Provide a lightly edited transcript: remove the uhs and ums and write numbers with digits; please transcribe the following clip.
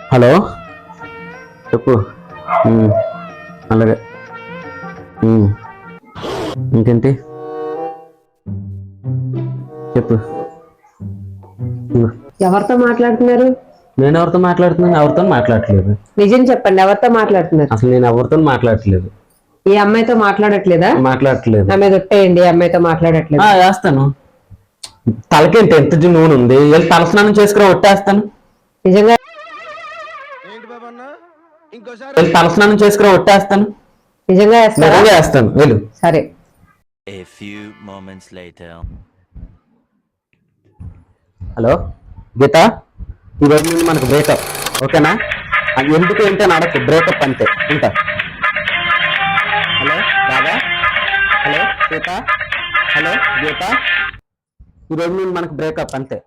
Hello చెప్పు. అలాగే. ఇంకేంటి చెప్పు. ఎవరితో మాట్లాడుతున్నారు? నేను ఎవరితో మాట్లాడుతున్నాను? ఎవరితో మాట్లాడట్లేదు. నిజం చెప్పండి, ఎవరితో మాట్లాడుతున్నారు? అసలు నేను ఎవరితో మాట్లాడట్లేదు. ఈ అమ్మాయితో మాట్లాడట్లేదా? మాట్లాడట్లేదు. నా మీద ఒట్టేయండి, ఈ అమ్మాయితో మాట్లాడట్లేదు. వేస్తాను. తలకేంటి ఎంత నూనె ఉంది? వెళ్ళి తలస్నానం చేసుకురా, ఒట్టేస్తాను. నిజంగా వెళ్ళి తలస్నానం చేసుకురా, ఒట్టేస్తాను. నిజంగా వేస్తాను. వెళ్ళు. సరే. హలో గీత, ఈరోజు నుండి మనకు బ్రేకప్, ఓకేనా? ఎందుకు ఏంటి అని అడగ, బ్రేకప్ అంతే. ఉంటా. హలో బాబా, హలో సీత, హలో గీత, ఈరోజు నుండి మనకు బ్రేకప్ అంతే.